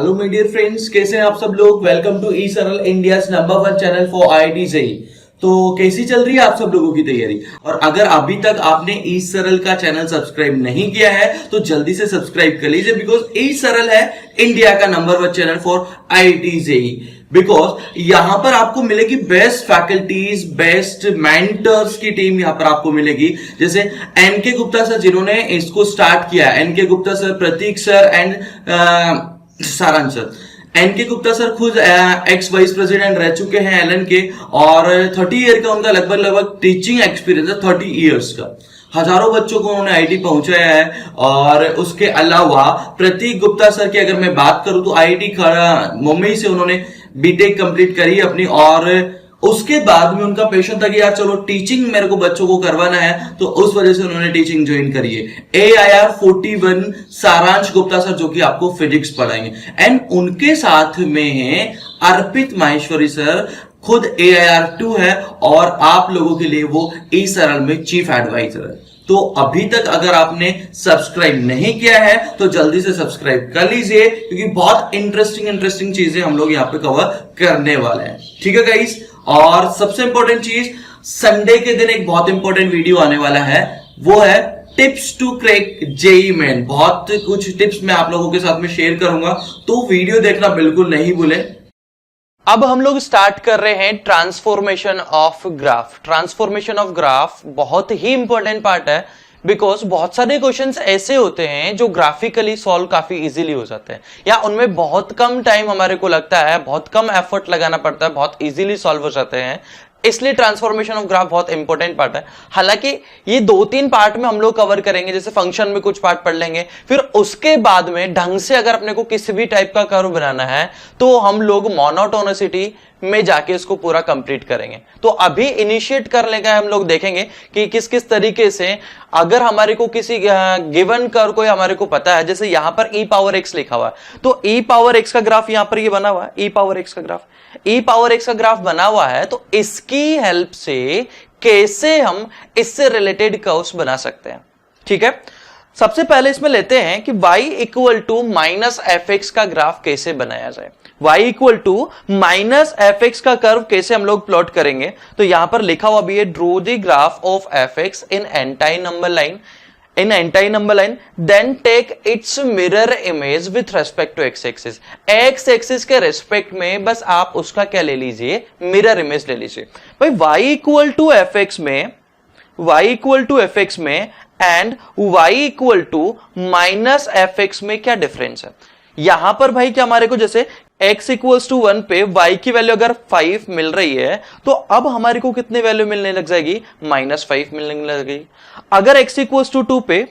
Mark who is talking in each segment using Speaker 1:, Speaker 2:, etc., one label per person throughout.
Speaker 1: Hello my dear friends, कैसे हैं आप सब लोग। वेलकम टू ई सरल India number 1 channel for IIT JEE. तो कैसी चल रही है आप सब लोगों की तैयारी। और अगर अभी तक आपने ई सरल का चैनल सब्सक्राइब नहीं किया है तो जल्दी से सब्सक्राइब कर लीजिए, बिकॉज ई सरल है इंडिया का number 1 channel for IIT JEE. Because यहां पर आपको मिलेगी बेस्ट फैकल्टीज, बेस्ट मेंटर्स की टीम यहां पर आपको मिलेगी। जैसे एनके गुप्ता सर जिन्होंने इसको स्टार्ट किया, NK Gupta sir, Prateek sir and Saransh sir. NK Gupta sir खुद एक्स वाइस प्रेसिडेंट रह चुके हैं एलन के, और 30 ईयर का उनका लगभग टीचिंग एक्सपीरियंस है, 30 ईयर्स का। हजारों बच्चों को उन्होंने आईआईटी पहुंचाया है। और उसके अलावा प्रतीक गुप्ता सर की अगर मैं बात करूं तो आईआईटी मुंबई से उन्होंने बीटेक कंप्लीट करी अपनी, और उसके बाद में उनका पैशन था कि यार चलो टीचिंग मेरे को बच्चों को करवाना है, तो उस वजह से उन्होंने टीचिंग ज्वाइन करी है। AIR 41 सारांश गुप्ता सर जो कि आपको फिजिक्स पढ़ाएंगे, एंड उनके साथ में है अर्पित माहेश्वरी सर, खुद AIR 2 है और आप लोगों के लिए वो ई सरल में चीफ एडवाइजर है। तो अभी तक अगर आपने सब्सक्राइब नहीं किया है तो जल्दी से सब्सक्राइब कर लीजिए, क्योंकि बहुत इंटरेस्टिंग चीजें हम लोग यहाँ पे कवर करने वाले हैं। ठीक है गाइस। और सबसे इंपॉर्टेंट चीज, संडे के दिन एक बहुत इंपॉर्टेंट वीडियो आने वाला है, वो है tips to crack JEE Main. बहुत कुछ टिप्स मैं आप लोगों के साथ में शेयर करूंगा, तो वीडियो देखना बिल्कुल नहीं भूले।
Speaker 2: अब हम लोग स्टार्ट कर रहे हैं transformation of graph. Transformation of graph बहुत ही इंपॉर्टेंट पार्ट है, बिकॉज बहुत सारे क्वेश्चंस ऐसे होते हैं जो ग्राफिकली सॉल्व काफी इजीली हो जाते हैं, या उनमें बहुत कम टाइम हमारे को लगता है, बहुत कम एफर्ट लगाना पड़ता है, बहुत इजीली सॉल्व हो जाते हैं। इसलिए ट्रांसफॉर्मेशन ऑफ ग्राफ बहुत इंपॉर्टेंट पार्ट है। हालांकि ये 2-3 पार्ट में हम लोग कवर करेंगे, जैसे फंक्शन में कुछ पार्ट पढ़ लेंगे, फिर उसके बाद में ढंग से अगर अपने को किसी भी टाइप का कर्व बनाना है तो हम लोग मोनोटोनिसिटी में जाके इसको पूरा कंप्लीट करेंगे। तो अभी इनिशिएट कर लेगा, हम लोग देखेंगे कि किस किस तरीके से अगर हमारे को किसी गिवन कर्व को हमारे को पता है, जैसे यहां पर e पावर x लिखा हुआ है, तो e पावर x का ग्राफ यहां पर ये बना हुआ है, e पावर x का ग्राफ, e पावर x का ग्राफ बना हुआ है, तो इसकी हेल्प से कैसे हम इससे रिलेटेड कर्व्स बना सकते हैं। ठीक है, सबसे पहले इसमें लेते हैं कि y equal to minus F x का ग्राफ कैसे बनाया जाए। y equal to minus F x का कर्व कैसे हम लोग प्लॉट करेंगे, तो यहां पर लिखा हुआ भी है, draw the graph of f x in entire number line, then take its mirror image with respect to x axis. X axis के रेस्पेक्ट में बस आप उसका क्या ले लीजिए, मिरर इमेज ले लीजिए। भाई y equal to F X में and y equal to minus F X में क्या डिफरेंस है। यहां पर भाई क्या हमारे को, जैसे x इक्वल्स टू 1 पे y की वैल्यू अगर 5 मिल रही है, तो अब हमारे को कितने वैल्यू मिलने लग जाएगी, -5 मिलने लग जाएगी। अगर x इक्वल्स टू 2 पे,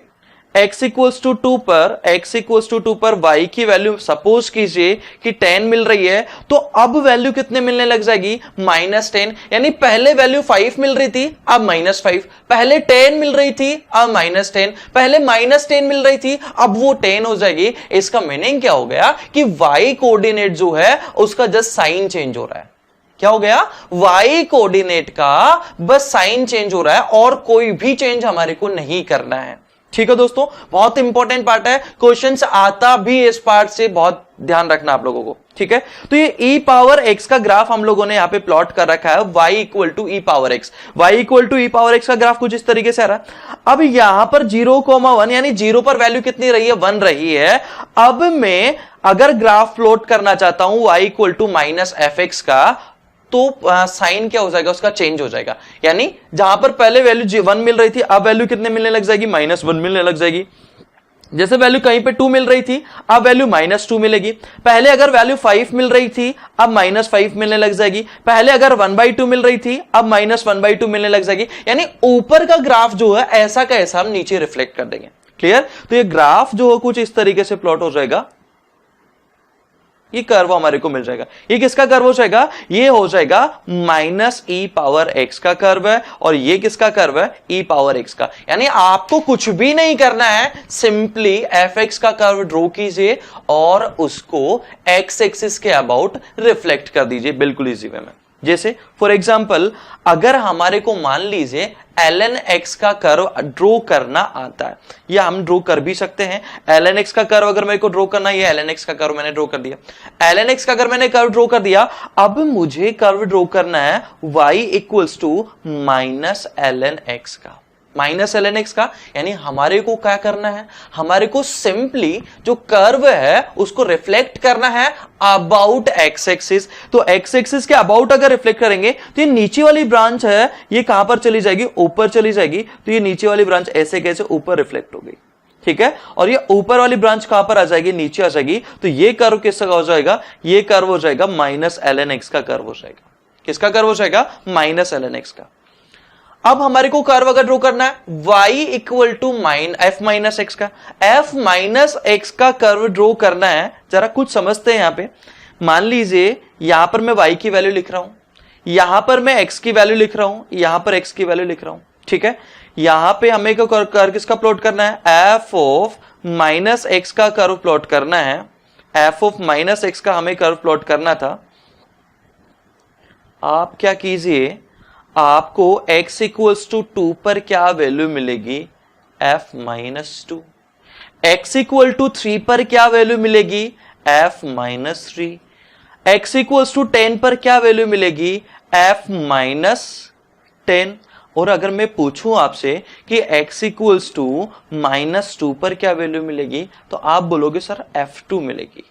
Speaker 2: x इक्वल्स टू 2 पर y की वैल्यू सपोज कीजिए कि 10 मिल रही है, तो अब वैल्यू कितने मिलने लग जाएगी, -10। यानी पहले वैल्यू 5 मिल रही थी, अब -5, पहले 10 मिल रही थी, अब -10, पहले -10 मिल रही थी, अब वो 10 हो जाएगी। इसका मीनिंग क्या हो गया कि y कोऑर्डिनेट जो है उसका जस्ट साइन चेंज हो रहा है। क्या हो गया, y कोऑर्डिनेट का बस साइन चेंज हो रहा है, और कोई भी चेंज हमारे को नहीं करना है। ठीक है दोस्तों, बहुत इंपॉर्टेंट पार्ट है, क्वेश्चंस आता भी इस पार्ट से, बहुत ध्यान रखना आप लोगों को। ठीक है, तो ये e पावर x का ग्राफ हम लोगों ने यहां पे प्लॉट कर रखा है, y equal to e power x। y equal to e power x का ग्राफ कुछ इस तरीके से आ रहा है। अब यहां पर 0,1 यानी 0 पर वैल्यू कितनी रही है, 1 रही है। अब मैं अगर ग्राफ प्लॉट करना चाहता हूं y equal to minus F x का, तो साइन क्या हो जाएगा, उसका चेंज हो जाएगा। यानी जहां पर पहले वैल्यू 1 मिल रही थी, अब वैल्यू कितने मिलने लग जाएगी, -1 मिलने लग जाएगी। जैसे वैल्यू कहीं पे 2 मिल रही थी, अब वैल्यू -2 मिलेगी। पहले अगर वैल्यू 5 मिल रही थी, अब -5 मिलने लग जाएगी। पहले अगर 1/2 मिल रही थी, अब -1/2 मिलने लग जाएगी। यानी ऊपर का ग्राफ जो है ऐसा का ऐसा हम नीचे रिफ्लेक्ट कर देंगे। क्लियर, तो ये ग्राफ जो है कुछ इस तरीके से प्लॉट हो जाएगा, ये कर्व हमारे को मिल जाएगा। ये किसका कर्व हो जाएगा, ये हो जाएगा -e पावर x का कर्व है, और ये किसका कर्व है, e पावर x का। यानी आपको कुछ भी नहीं करना है, सिंपली fx का कर्व ड्रॉ कीजिए और उसको x एक्सिस के अबाउट रिफ्लेक्ट कर दीजिए, बिल्कुल इजी वे में। जैसे फॉर एग्जाम्पल अगर हमारे को मान लीजिए ln x का कर्व ड्रॉ करना आता है, या हम ड्रॉ कर भी सकते हैं। ln x का कर्व अगर मेरे को ड्रॉ करना है, ये ln x का कर्व मैंने ड्रॉ कर दिया। ln x का अगर मैंने कर्व ड्रॉ कर दिया, अब मुझे कर्व ड्रॉ करना है y equals to minus ln x का, माइनस ln x का, यानी हमारे को क्या करना है, हमारे को सिंपली जो कर्व है उसको रिफ्लेक्ट करना है अबाउट x एक्सिस। तो x एक्सिस के अबाउट अगर रिफ्लेक्ट करेंगे तो ये नीचे वाली ब्रांच है, ये कहां पर चली जाएगी, ऊपर चली जाएगी। तो ये नीचे वाली ब्रांच ऐसे कैसे ऊपर रिफ्लेक्ट हो गई, ठीक है, और ये ऊपर वाली ब्रांच कहां पर आ जाएगी, नीचे आ जाएगी। तो ये कर्व किसका हो जाएगा, ये कर्व हो जाएगा माइनस ln x का कर्व हो जाएगा। किसका कर्व हो जाएगा, माइनस ln x का। अब हमारे को कर्व अगर ड्रॉ करना है y equal to f minus x का, f माइनस एक्स का कर्व ड्रॉ करना है, जरा कुछ समझते हैं। यहां पे मान लीजिए यहां पर मैं y की वैल्यू लिख रहा हूं, यहां पर मैं x की वैल्यू लिख रहा हूं, यहां पर x की वैल्यू लिख रहा हूं, ठीक है। यहां पे हमें को कर्व किसका प्लॉट करना है, f ऑफ माइनस एक्स का कर्व प्लॉट करना है। f ऑफ माइनस एक्स का हमें कर्व प्लॉट करना था। आप क्या कीजिए, आपको x इक्वल्स टू 2 पर क्या वैल्यू मिलेगी, f minus 2। x equal to 3 पर क्या वैल्यू मिलेगी, f minus 3। x equals to 10 पर क्या वैल्यू मिलेगी, f माइनस 10। और अगर मैं पूछूं आपसे कि x इक्वल्स टू माइनस 2 पर क्या वैल्यू मिलेगी, तो आप बोलोगे सर f2 मिलेगी।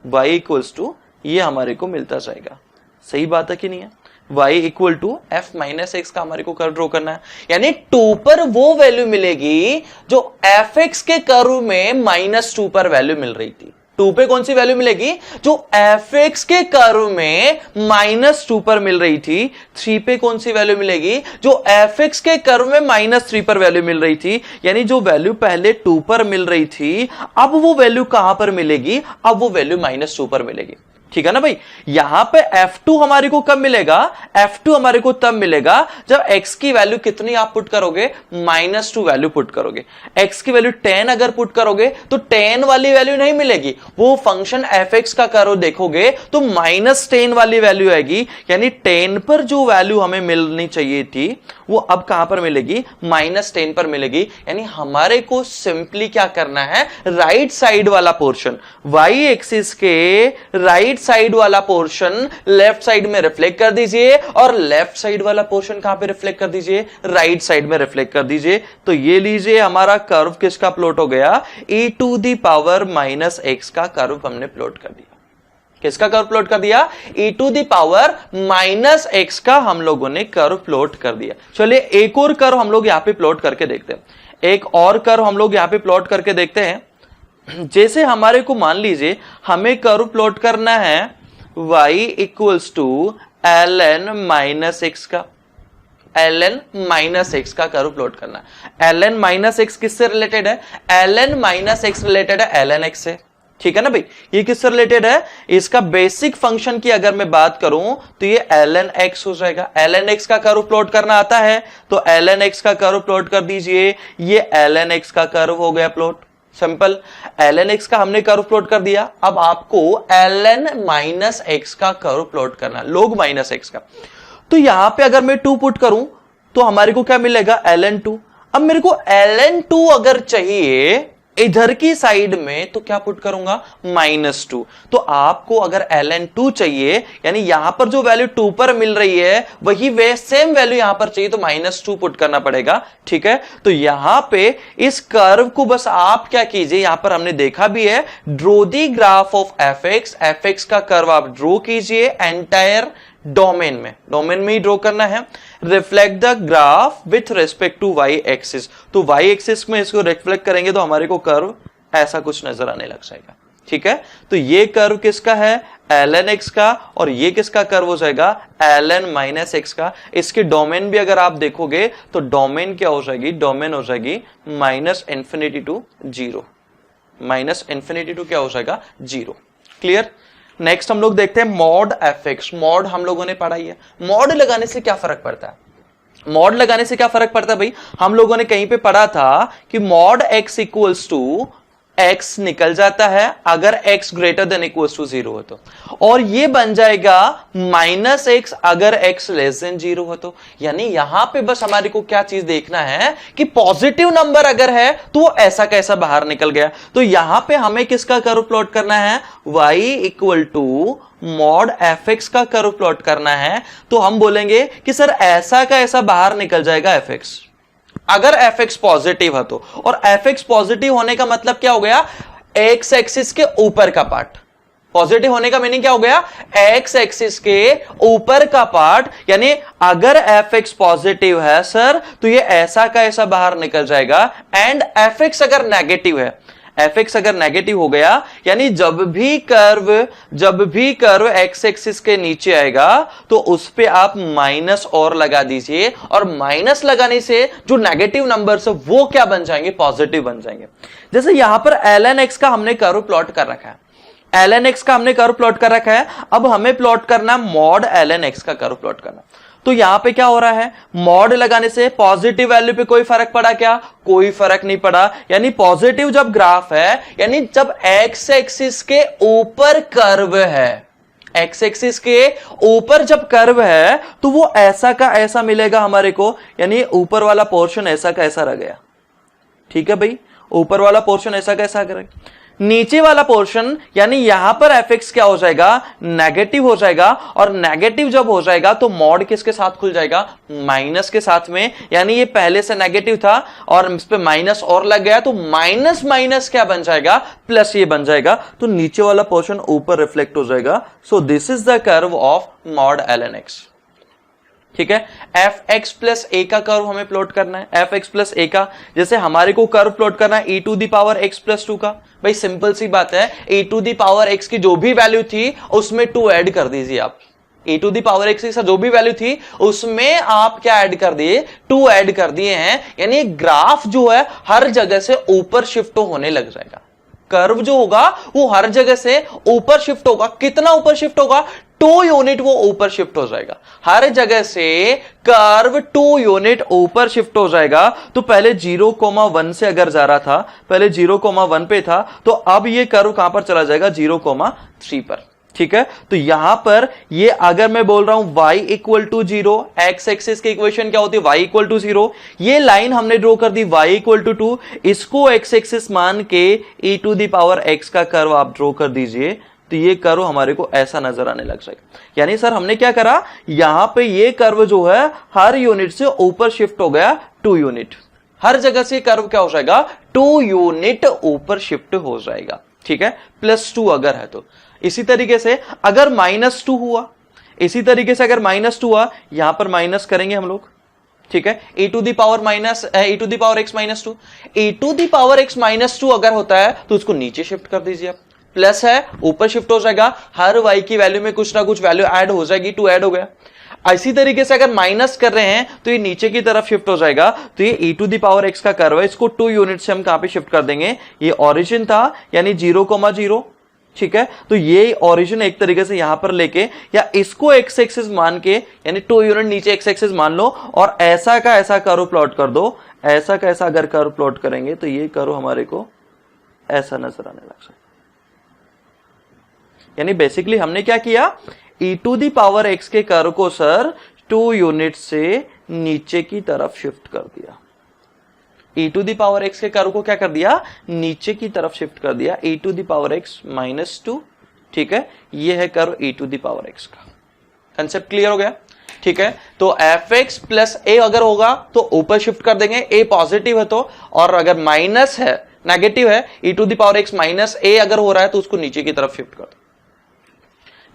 Speaker 2: y इक्वल्स टू ये हमारे को मिलता जाएगा। सही बात है कि नहीं है, y equal to f minus x का हमारे को कर्व ड्रॉ करना है, यानी 2 पर वो वैल्यू मिलेगी जो fx के कर्व में माइनस 2 पर वैल्यू मिल रही थी। 2 पे कौन सी वैल्यू मिलेगी, जो fx के कर्व में माइनस 2 पर मिल रही थी। 3 पे कौन सी वैल्यू मिलेगी, जो fx के कर्व में माइनस 3 पर वैल्यू मिल रही थी। यानी जो वैल्यू पहले 2 पर मिल रही थी, अब वो वैल्यू कहां पर मिलेगी, अब वो वैल्यू माइनस 2 पर मिलेगी। ठीक है ना भाई। यहां पे F2 हमारे को कब मिलेगा, F2 हमारे को तब मिलेगा जब x की वैल्यू कितनी आप पुट करोगे, -2 वैल्यू पुट करोगे। x की वैल्यू 10 अगर पुट करोगे तो 10 वाली वैल्यू नहीं मिलेगी, वो फंक्शन fx का कर्व देखोगे तो -10 वाली वैल्यू आएगी। यानी 10 पर जो वैल्यू हमें मिलनी चाहिए थी वो अब कहां पर मिलेगी, -10 पर मिलेगी। यानी हमारे को सिंपली क्या करना है, राइट साइड वाला पोर्शन, y एक्सिस के राइट साइड वाला पोर्शन लेफ्ट साइड में रिफ्लेक्ट कर दीजिए और लेफ्ट साइड वाला पोर्शन कहां पे रिफ्लेक्ट कर दीजिए, राइट साइड में रिफ्लेक्ट कर दीजिए। तो ये लीजिए हमारा कर्व किसका प्लॉट हो गया, e to the power -x का कर्व हमने प्लॉट कर दिया। किसका कर्व प्लॉट कर दिया, e to the power -x का हम लोगों ने कर्व प्लॉट कर दिया। चलिए एक और कर्व हम लोग यहां पे प्लॉट करके देखते हैं, एक और कर्व हम लोग यहां पे प्लॉट करके देखते हैं। जैसे हमारे को मान लीजिए हमें कर्व प्लॉट करना है y इक्वल्स टू ln-x का, ln-x का कर्व प्लॉट करना है। ln-x किससे रिलेटेड है, ln-x रिलेटेड है ln-x से। ठीक है ना भाई, ये किससे रिलेटेड है, इसका बेसिक फंक्शन की अगर मैं बात करूं तो ये ln-x हो जाएगा। ln-x का कर्व प्लॉट करना आता है तो ln-x का कर्व प्लॉट कर दीजिए, ये ln-x का कर्व हो गया प्लॉट। सिंपल, ln-x का हमने कर्व प्लॉट कर दिया। अब आपको ln-x का कर्व प्लॉट करना, log -x का। तो यहां पे अगर मैं 2 पुट करूं तो हमारे को क्या मिलेगा, ln2। अब मेरे को ln2 अगर चाहिए इधर की साइड में तो क्या पुट करूंगा, -2। तो आपको अगर ln2 चाहिए, यानी यहां पर जो वैल्यू 2 पर मिल रही है वही वे सेम वैल्यू यहां पर चाहिए तो -2 पुट करना पड़ेगा। ठीक है, तो यहां पे इस कर्व को बस आप क्या कीजिए, यहां पर हमने देखा भी है, draw the graph of fx का कर्व आप ड्रॉ कीजिए एंटायर डोमेन में ही ड्रॉ करना है। Reflect the graph with respect to y axis, तो y एक्सिस में इसको रिफ्लेक्ट करेंगे तो हमारे को कर्व ऐसा कुछ नजर आने लग जाएगा। ठीक है, तो ये कर्व किसका है, ln-x का, और ये किसका कर्व हो जाएगा, ln-x का। इसके डोमेन भी अगर आप देखोगे तो डोमेन क्या हो जाएगी, डोमेन हो जाएगी -∞ टू 0, -∞ टू क्या हो जाएगा, 0। क्लियर। नेक्स्ट हम लोग देखते हैं मॉड fx। मॉड हम लोगों ने पढ़ाई है, मॉड लगाने से क्या फर्क पड़ता है, मॉड लगाने से क्या फरक पड़ता है भाई, हम लोगों ने कहीं पे पढ़ा था कि mod x equals to x निकल जाता है अगर x greater than equals to 0 हो तो, और ये बन जाएगा -x अगर x लेस देन 0 हो तो। यानी यहां पे बस हमारे को क्या चीज देखना है कि पॉजिटिव नंबर अगर है तो वो ऐसा कैसा बाहर निकल गया। तो यहां पे हमें किसका कर्व प्लॉट करना है, y equal to mod fx का कर्व प्लॉट करना है। तो हम बोलेंगे कि सर ऐसा का ऐसा बाहर निकल जाएगा fx अगर fx पॉजिटिव है तो। और fx पॉजिटिव होने का मतलब क्या हो गया, x एक्सिस के ऊपर का पार्ट। पॉजिटिव होने का मीनिंग क्या हो गया, x एक्सिस के ऊपर का पार्ट। यानी अगर fx पॉजिटिव है सर तो ये ऐसा का ऐसा बाहर निकल जाएगा। एंड fx अगर नेगेटिव है, fx अगर नेगेटिव हो गया यानी जब भी कर्व x एक्सिस के नीचे आएगा तो उस पे आप माइनस और लगा दीजिए, और माइनस लगाने से जो नेगेटिव नंबर्स है वो क्या बन जाएंगे, पॉजिटिव बन जाएंगे। जैसे यहां पर ln x का हमने कर्व प्लॉट कर रखा है, ln x का हमने कर्व प्लॉट कर रखा है। अब हमें प्लॉट करना है मॉड ln x का कर्व प्लॉट करना। तो यहां पे क्या हो रहा है, मॉड लगाने से पॉजिटिव वैल्यू पे कोई फर्क पड़ा क्या, कोई फर्क नहीं पड़ा। यानी पॉजिटिव जब ग्राफ है यानी जब एक्स एक्सिस के ऊपर कर्व है, एक्स एक्सिस के ऊपर जब कर्व है तो वो ऐसा का ऐसा मिलेगा हमारे को। यानी ऊपर वाला पोर्शन ऐसा का ऐसा रह गया, ठीक है भाई, ऊपर वाला पोर्शन ऐसा का ऐसा करेगा। नीचे वाला पोर्शन यानी यहां पर fx क्या हो जाएगा, नेगेटिव हो जाएगा। और नेगेटिव जब हो जाएगा तो मॉड किसके साथ खुल जाएगा, माइनस के साथ में। यानी ये पहले से नेगेटिव था और इस पे माइनस और लग गया तो माइनस माइनस क्या बन जाएगा, प्लस ये बन जाएगा। तो नीचे वाला पोर्शन ऊपर रिफ्लेक्ट हो जाएगा। So this is the curve of mod ln x, ठीक है। fx प्लस a का कर्व हमें प्लॉट करना है, fx प्लस a का। जैसे हमारे को कर्व प्लॉट करना है e to the power x plus 2 का। भाई सिंपल सी बात है, e to the power x की जो भी वैल्यू थी उसमें 2 ऐड कर दीजिए आप। e to the power x की जो भी वैल्यू थी उसमें आप क्या ऐड कर दिए, 2 ऐड कर दिए हैं। यानी ग्राफ जो है हर जगह से ऊपर शिफ्ट होने लग जाएगा। कर्व जो होगा वो हर जगह से ऊपर शिफ्ट होगा। कितना ऊपर शिफ्ट होगा, 2 यूनिट वो ऊपर शिफ्ट हो जाएगा। हर जगह से कर्व 2 यूनिट ऊपर शिफ्ट हो जाएगा। तो पहले 0,1 से अगर जा रहा था, पहले 0,1 पे था, तो अब ये कर्व कहां पर चला जाएगा, 0,3 पर, ठीक है। तो यहां पर ये अगर मैं बोल रहा हूं y equal to 0, x axis की इक्वेशन क्या होती है, y इक्वल टू 0। ये लाइन हमने ड्रॉ कर दी y इक्वल टू 2, इसको एक्स एक्सिस मान के e to the power x का कर्व आप ड्रॉ कर दीजिए। तो ये कर्व हमारे को ऐसा नजर आने लग जाएगा। यानी सर हमने क्या करा, यहां पे ये कर्व जो है हर यूनिट से ऊपर शिफ्ट हो गया 2 यूनिट। हर जगह से कर्व क्या हो जाएगा, 2 यूनिट ऊपर शिफ्ट हो जाएगा, ठीक है। +2 अगर है तो। इसी तरीके से अगर -2 हुआ, इसी तरीके से अगर -2 हुआ, यहां पर माइनस करेंगे हम लोग, ठीक है। e to the power x -2, e to the power x -2 अगर होता है तो उसको नीचे शिफ्ट कर दीजिए आप। प्लस है ऊपर शिफ्ट हो जाएगा, हर y की वैल्यू में कुछ ना कुछ वैल्यू ऐड हो जाएगी, 2 ऐड हो गया। इसी तरीके से अगर माइनस कर रहे हैं तो ये नीचे की तरफ शिफ्ट हो जाएगा। तो ये e to the power x का कर्व है, इसको 2 यूनिट से हम कहां पे शिफ्ट कर देंगे, ये ओरिजिन था यानी 0,0, ठीक है। तो ये ओरिजिन एक तरीके से यहां पर लेके या इसको x एक्सिस मान के यानी 2 यूनिट नीचे x एक्सिस मान लो और ऐसा का ऐसा कर्व प्लॉट कर दो। ऐसा का ऐसा अगर कर्व प्लॉट करेंगे तो ये कर्व हमारे को ऐसा नजर आने लग जाएगा। यानी बेसिकली हमने क्या किया, e to the power x के कर्व को सर 2 यूनिट से नीचे की तरफ शिफ्ट कर दिया। e to the power x के कर्व को क्या कर दिया, नीचे की तरफ शिफ्ट कर दिया, e to the power x -2, ठीक है। ये है curve e to the power x का। कंसेप्ट क्लियर हो गया, ठीक है। तो fx प्लस a अगर होगा तो ऊपर शिफ्ट कर देंगे, a पॉजिटिव है तो, और अगर माइनस है, नेगेटिव है, e to the power x -a अगर हो रहा है तो उसको नीचे की तरफ शिफ्ट कर दो।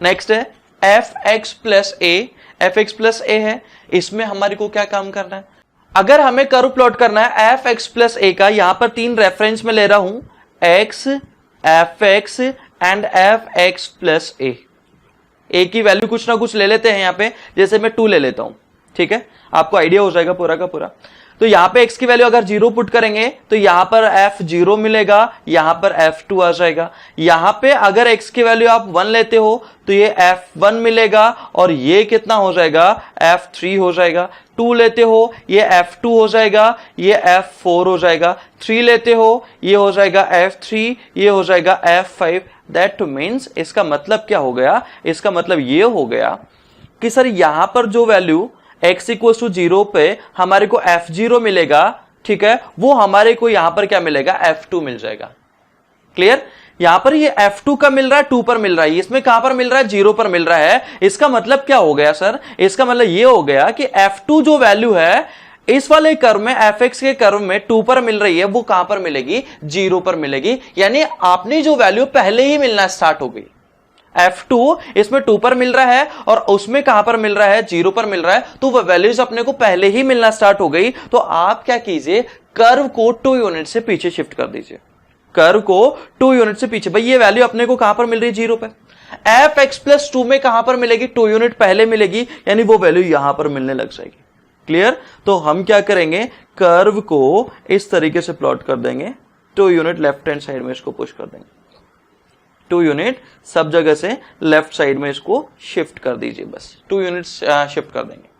Speaker 2: नेक्स्ट है fx प्लस a है, इसमें हमारे को क्या काम करना है, अगर हमें कर्व प्लॉट करना है fx प्लस a का, यहां पर 3 रेफरेंस में ले रहा हूं, x, fx and fx plus a। a की वैल्यू कुछ ना कुछ ले लेते हैं यहां पे, जैसे मैं 2 ले लेता हूं, ठीक है, आपको आइडिया हो जाएगा पूरा का पूरा। तो यहां पे x की वैल्यू अगर 0 पुट करेंगे तो यहां पर f0 मिलेगा, यहां पर f2 आ जाएगा। यहां पे अगर x की वैल्यू आप 1 लेते हो तो ये f1 मिलेगा और ये कितना हो जाएगा, f3 हो जाएगा। 2 लेते हो ये f2 हो जाएगा, ये f4 हो जाएगा। 3 लेते हो ये हो जाएगा f3, ये हो जाएगा f5। दैट मीन्स इसका मतलब क्या हो गया, इसका मतलब ये हो गया कि सर यहां पर जो वैल्यू x इक्वल टू 0 पे हमारे को f0 मिलेगा, ठीक है, वो हमारे को यहां पर क्या मिलेगा, f2 मिल जाएगा। क्लियर? यहां पर ये f2 का मिल रहा है, 2 पर मिल रहा है, इसमें कहां पर मिल रहा है, 0 पर मिल रहा है। इसका मतलब क्या हो गया सर, इसका मतलब ये हो गया कि f2 जो वैल्यू है इस वाले कर्व में, fx के कर्व में 2 पर मिल रही है, वो कहां पर मिलेगी, 0 पर मिलेगी। यानी आपने जो वैल्यू पहले ही मिलना स्टार्ट हो गई। f2 इसमें 2 पर मिल रहा है और उसमें कहां पर मिल रहा है, 0 पर मिल रहा है, तो वह वैल्यूज अपने को पहले ही मिलना स्टार्ट हो गई। तो आप क्या कीजिए, कर्व को 2 यूनिट से पीछे शिफ्ट कर दीजिए, कर्व को 2 यूनिट से पीछे। भाई ये वैल्यू अपने को कहां पर मिल रही है, 0 पे। fx प्लस 2 में कहां पर मिलेगी, 2 यूनिट पहले मिलेगी, यानी वो वैल्यू यहां पर मिलने लग जाएगी। क्लियर? तो हम क्या करेंगे, कर्व को इस तरीके से प्लॉट कर देंगे, 2 यूनिट लेफ्ट हैंड साइड में इसको पुश कर देंगे, 2 यूनिट सब जगह से लेफ्ट साइड में इसको शिफ्ट कर दीजिए, बस 2 यूनिट शिफ्ट कर देंगे।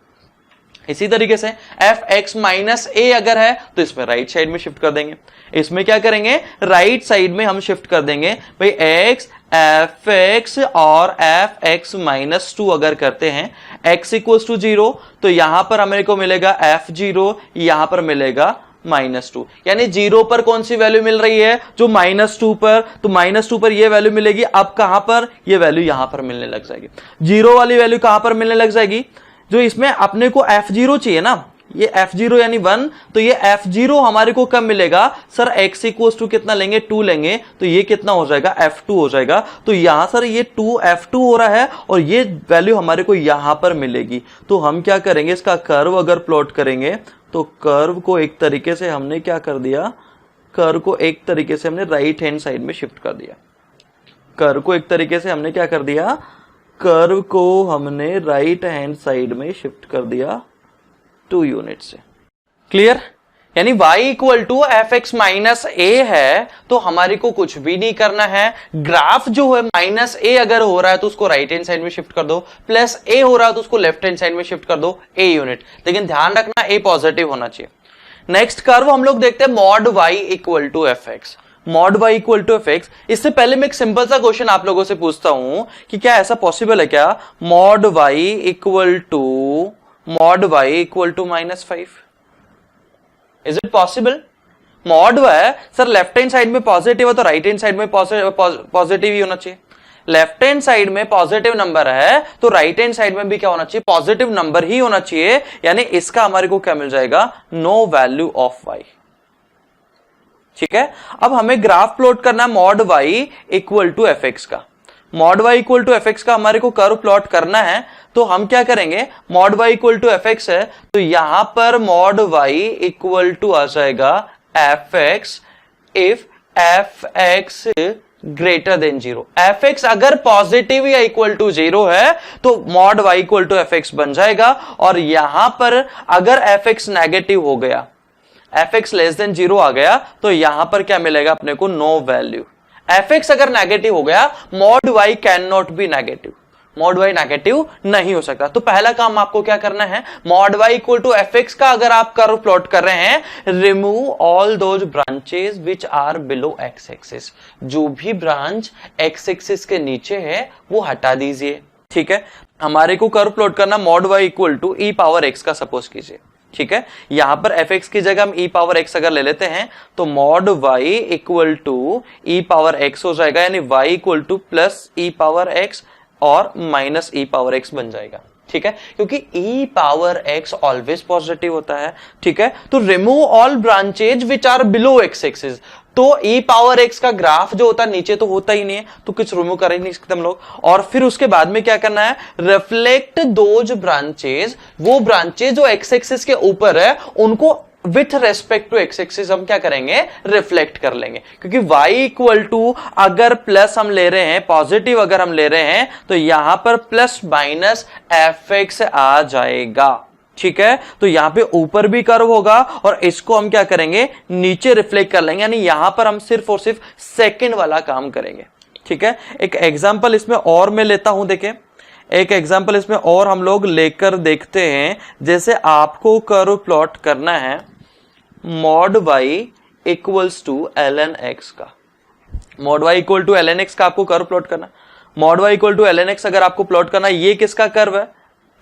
Speaker 2: इसी तरीके से fx माइनस a अगर है तो इसमें राइट साइड में शिफ्ट कर देंगे। इसमें क्या करेंगे, राइट साइड में हम शिफ्ट कर देंगे। भाई x fx और fx माइनस 2 अगर करते हैं, x इक्वल्स टू 0 तो यहां पर हमें को मिलेगा f0, यहां पर मिलेगा -2। यानी 0 पर कौन सी वैल्यू मिल रही है, जो -2 पर, तो -2 पर ये वैल्यू मिलेगी। अब कहां पर, ये वैल्यू यहां पर मिलने लग जाएगी। 0 वाली वैल्यू कहां पर मिलने लग जाएगी, जो इसमें अपने को f0 चाहिए ना, ये f0 यानी 1, तो ये f0 हमारे को कब मिलेगा, सर x इक्वल्स टू कितना लेंगे, 2 लेंगे, तो ये कितना हो जाएगा, f2 हो जाएगा। तो यहां सर ये 2 f2 हो रहा है और ये वैल्यू हमारे को यहां पर मिलेगी। तो हम क्या करेंगे, इसका कर्व अगर प्लॉट करेंगे तो कर्व को एक तरीके से हमने क्या कर दिया, कर्व को एक तरीके से हमने राइट हैंड साइड में शिफ्ट कर दिया। कर्व को एक तरीके से हमने क्या कर दिया, कर्व को हमने राइट हैंड साइड में शिफ्ट कर दिया 2 यूनिट से। क्लियर? यानी y equal to fx minus a है, तो हमारे को कुछ भी नहीं करना है। ग्राफ जो है -a अगर हो रहा है तो उसको राइट हैंड साइड में शिफ्ट कर दो, प्लस a हो रहा है तो उसको लेफ्ट हैंड साइड में शिफ्ट कर दो a यूनिट। लेकिन ध्यान रखना a पॉजिटिव होना चाहिए। नेक्स्ट कर्व हम लोग देखते हैं mod y equal to fx। Mod y equal to fx, इससे पहले मैं एक सिंपल सा क्वेश्चन आप लोगों से पूछता हूं कि क्या ऐसा पॉसिबल है क्या, mod y equal to -5? Is it possible? Mod y sir left hand side में पॉजिटिव है तो राइट हैंड साइड में पॉजिटिव ही होना चाहिए। लेफ्ट हैंड साइड में पॉजिटिव नंबर है तो राइट हैंड साइड में भी क्या होना चाहिए, पॉजिटिव नंबर ही होना चाहिए। यानी इसका हमारे को क्या मिल जाएगा, नो वैल्यू ऑफ y। ठीक है, अब हमें ग्राफ प्लॉट करना mod y equal to fx का। Mod y equal to fx का हमारे को कर्व प्लॉट करना है, तो हम क्या करेंगे, mod y equal to fx है तो यहां पर मॉड y इक्वल टू आ जाएगा fx if fx greater than 0। fx अगर पॉजिटिव या इक्वल टू 0 है तो mod y equal to fx बन जाएगा। और यहां पर अगर fx नेगेटिव हो गया, fx लेस देन 0 आ गया, तो यहां पर क्या मिलेगा अपने को, नो वैल्यू। fx अगर नेगेटिव हो गया, mod y can not be negative, mod y negative नहीं हो सकता। तो पहला काम आपको क्या करना है, mod y equal to fx का अगर आप कर्व प्लॉट कर रहे हैं, remove all those branches which are below x axis. जो भी ब्रांच x एक्सिस के नीचे है वो हटा दीजिए। ठीक है, हमारे को कर्व प्लॉट करना mod y equal to e power x का सपोज कीजिए। ठीक है, यहां पर fx की जगह हम e पावर x अगर ले लेते हैं तो mod y equal to e power x हो जाएगा। यानी y equal to plus e power x और माइनस e पावर x बन जाएगा। ठीक है, क्योंकि e power x always positive होता है। ठीक है, तो remove all branches which are below x axis. तो e पावर x का ग्राफ जो होता है नीचे तो होता ही नहीं है, तो कुछ रिमूव कर ही नहीं सकते हम लोग। और फिर उसके बाद में क्या करना है, रिफ्लेक्ट दोज ब्रांचेज, वो ब्रांचेज जो x एक्सिस के ऊपर है उनको with respect to x axis हम क्या करेंगे, रिफ्लेक्ट कर लेंगे। क्योंकि y इक्वल टू अगर प्लस हम ले रहे हैं, पॉजिटिव अगर हम ले रहे हैं, तो यहां पर प्लस माइनस fx आ जाएगा। ठीक है, तो यहां पे ऊपर भी कर्व होगा और इसको हम क्या करेंगे, नीचे रिफ्लेक्ट कर लेंगे, यानी यहां पर हम सिर्फ और सिर्फ सेकंड वाला काम करेंगे। ठीक है, एक एग्जांपल इसमें और मैं लेता हूं, देखें एक एग्जांपल इसमें और हम लोग लेकर देखते हैं। जैसे आपको कर्व प्लॉट करना है mod y equals to ln x का, mod y equal to ln x का आपको कर्व प्लॉट करना, mod y equal to ln x अगर आपको प्लॉट करना, ये किसका कर्व है,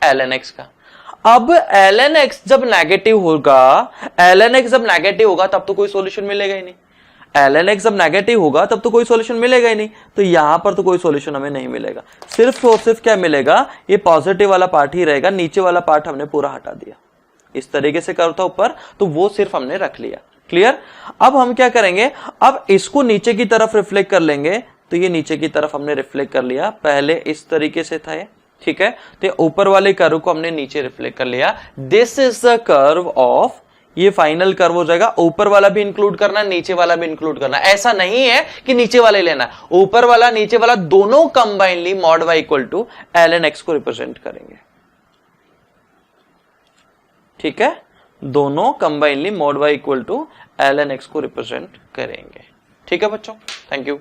Speaker 2: ln x का। अब ln x जब नेगेटिव होगा, ln x जब नेगेटिव होगा तब तो कोई सॉल्यूशन मिलेगा ही नहीं, ln x जब नेगेटिव होगा तब तो कोई सॉल्यूशन मिलेगा ही नहीं, तो यहां पर तो कोई सॉल्यूशन हमें नहीं मिलेगा, सिर्फ और सिर्फ क्या मिलेगा, ये पॉजिटिव वाला पार्ट ही रहेगा, नीचे वाला पार्ट हमने पूरा हटा दिया। इस तरीके से कर्व था ऊपर, तो वो सिर्फ हमने रख लिया। क्लियर। अब हम क्या करेंगे, अब इसको नीचे की तरफ रिफ्लेक्ट कर लेंगे, तो ये नीचे की तरफ हमने रिफ्लेक्ट कर लिया, पहले इस तरीके से था ये, ठीक है, तो ऊपर वाले कर्व को हमने नीचे रिफ्लेक्ट कर लिया। This is the curve of, ये फाइनल कर्व हो जाएगा। ऊपर वाला भी इंक्लूड करना, नीचे वाला भी इंक्लूड करना, ऐसा नहीं है कि नीचे वाला ही लेना, ऊपर वाला नीचे वाला दोनों combinedly mod y equal to ln x को रिप्रेजेंट करेंगे। ठीक है, दोनों combinedly mod y equal to ln x को रिप्रेजेंट करेंगे। ठीक है बच्चों, थैंक यू।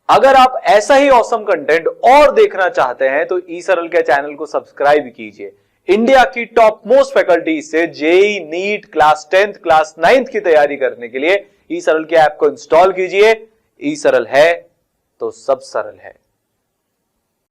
Speaker 3: अगर आप ऐसा ही ऑसम कंटेंट और देखना चाहते हैं तो ई सरल के चैनल को सब्सक्राइब कीजिए। इंडिया की टॉप मोस्ट फैकल्टी से JEE, NEET, class 10th, class 9th की तैयारी करने के लिए ई सरल के ऐप को इंस्टॉल कीजिए। ई सरल है तो सब सरल है।